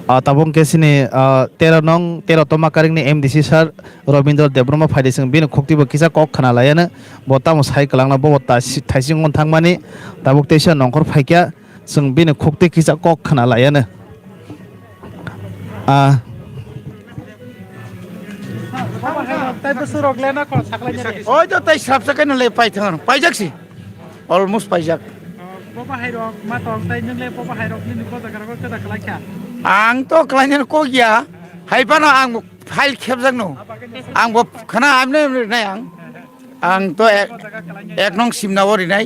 tabung kesini 13 toma karing ni MDC sar Robindra Debroma faide sing bin khokti bo kisa kok khana layana bota mo sai kalang na bo ta thaising on thangmani tabuk teisa nongkor phaikya sing bin khokti kisa kok khana layana ওই তো তাই সাপ সাকাই না লে পাই থাঙ পাই যাকছি almost পাই যাক आं तो क्लाइनेर को गया हाइपानो आं फाइल खेबजांनो आं बो खाना आमने नाय आं तो एक नंग सिमनाव रिनाय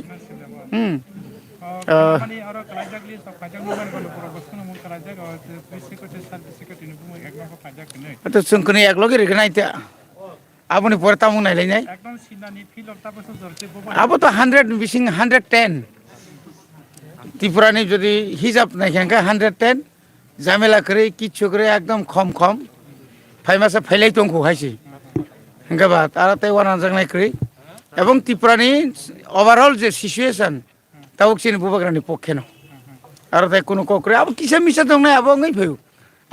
तो जोंखौनो एकलगे रेगनाय ते आबोनि परे तामुं नायलायनाय आबो तो 100 बिसिं 110 त्रिपुरानि যদি হিসাব নাইখানকা 110 জামেলা করে কিচ্ছু করে একদম কম কম ফাইমাসা ফাইলাই তংখু হাইছি হেঙ্গাবা তারা তাই ওয়ান জাংনাই করে এবং ত্রিপুরানি ওভারঅল যে সিচুয়েশন তাও চিনি বুবাগ্রানি পক্ষে ন আর তাই কোনো ককরে আব কিসা মিসা দং না আবো ngै ফেউ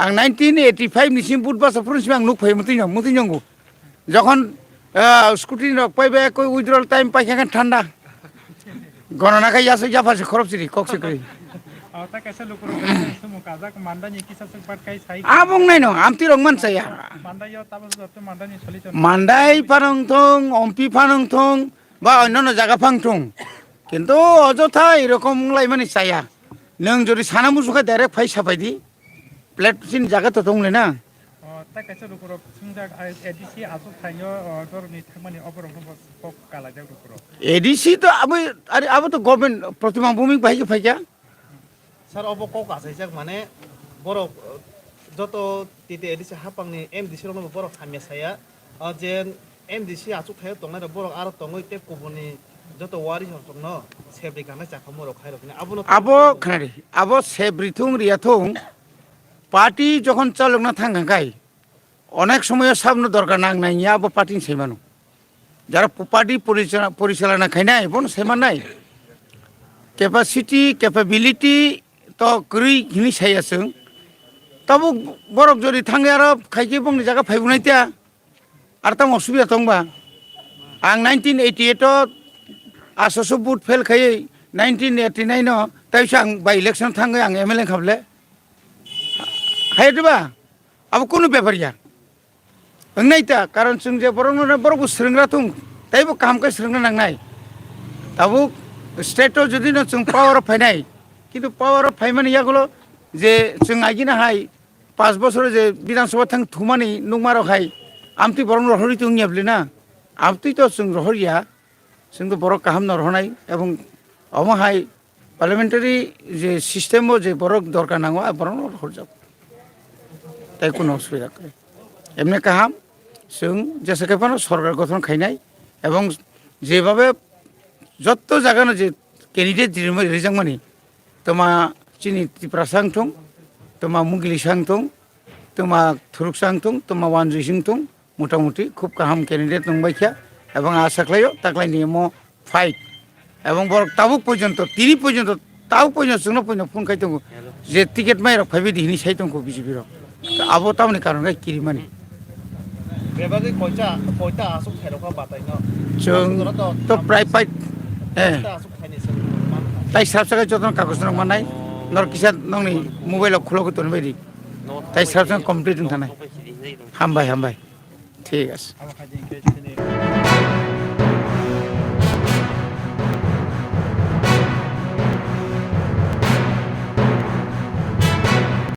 आं 1985 নিসিম বুটবাসা ফ্রুনসিম आं নুক ফেউ মতি নঙ্গু যখন স্কুটি নক পাইবে কই উইথড্রল টাইম পাইখান ঠান্ডা গণনা খাই আছে জাফাসে খরবসিরি ককসে কই abong nai no amti rong man saya mandai panong thong ompi panong thong ba onno jaga phang thong কিন্তু অযথা এরকম লাই মানে চায়া নং যদি সানা মুসুখা ডাইরেক্ট ফাই সাপাইদি প্লেট সিন জায়গা তো দংলে না এডিসি তো আবো তো গভর্নমেন্ট প্রতিমা ভূমি ভাইকে ফাইকা স্যার অব কক আছে যাক মানে বড় যত তিতে এডিসি হাপাংনি এমডিসি রম বড় খামিয়া সায়া যে এমডিসি আচুক থায় তংনাই বড় আর তংই টেপ কোবনি যত ওয়ারি হতন সেব্রি গানা চাখামো রখাই রখনি আবো খানারি আবো সেব্রিথুং রিয়াথুং পার্টি যখন চালকনা থাঙ্গাই অনেক সময় সামনে দরকার নাং নাই আবো পার্টি সেমানো যারা পার্টি পরিচালনা খাই নাই বোন সেমান নাই ক্যাপাসিটি ক্যাপাবিলিটি তো করি ঘিনি সাইয়াসों তাবো বরফ যদি থাঙ্গে আর খাইকে বংনি জায়গা ফাইবুনাইতিয়া আর তাম অসুবিধা দंबा आं 1988 आसस बुट फेल खायै 1989 न ताइसो आं बाय इलेक्शन थांगे आं एमएलए खाबले हायदबा अब कोनो बेपारिया अंगनाइता कारण जों जे बरफ स्रंग्रा थुं ताइबो कामखौ स्रंग्रा नांनाय ताबो स्टेटआव जुदि न जों पावर फाइनाय কিন্তু পাওয়ার ফাইমানি ইয়াগুলো যে जों आइगिना हाय 5 বছর যে বিধানসভা থাং থুমানি নুমারো হাই আমতি বরং রহরি তুং ইয়াবলি না আমতি তো जों রহরিয়া जों তো বড় কাহাম ন রহনাই এবং অমহাই পার্লামেন্টারি যে সিস্টেমও যে বড় দরকার নাঙ্গো বরং রহর যাব তাই কোনো অসুবিধা করে এমনি কাহাম जों যেসে কেপানো সরকার গঠন খাইনাই এবং যেভাবে যত জায়গানো যে ক্যান্ডিডেট রিজাংমানি তোমা চিনি ত্রিপুরা সাংথং তোমা মুগলি সাংথং তোমা থুরুক সাংথং তোমা ওয়ানজুই সিংথং মোটামুটি খুব কাহাম ক্যান্ডিডেট নংবাইখা এবং আশা খাইও তাকলাই নিয়ম ফাইট এবং বড় তাবুক পর্যন্ত তিরি পর্যন্ত তাও পর্যন্ত जोंनो পর্যন্ত ফোন খাইতং যে টিকেট মাইরা ফাইবি দিহিনি সাইতং কো বিজেপির আবো তামনি কারণ গাই কিরিমানি বেবাগে কয়টা আসুক থাইরকা বাতাইনো जों তো প্রায় ফাইট আসুক থাইনি তাই সাবসাকে যত কাগজ নং মানাই নর কিসা নংনি মোবাইলাव খুলগো তন বাইদি তাই সাবসাকে কমপ্লিট থানাই হামবাই ঠিক আছে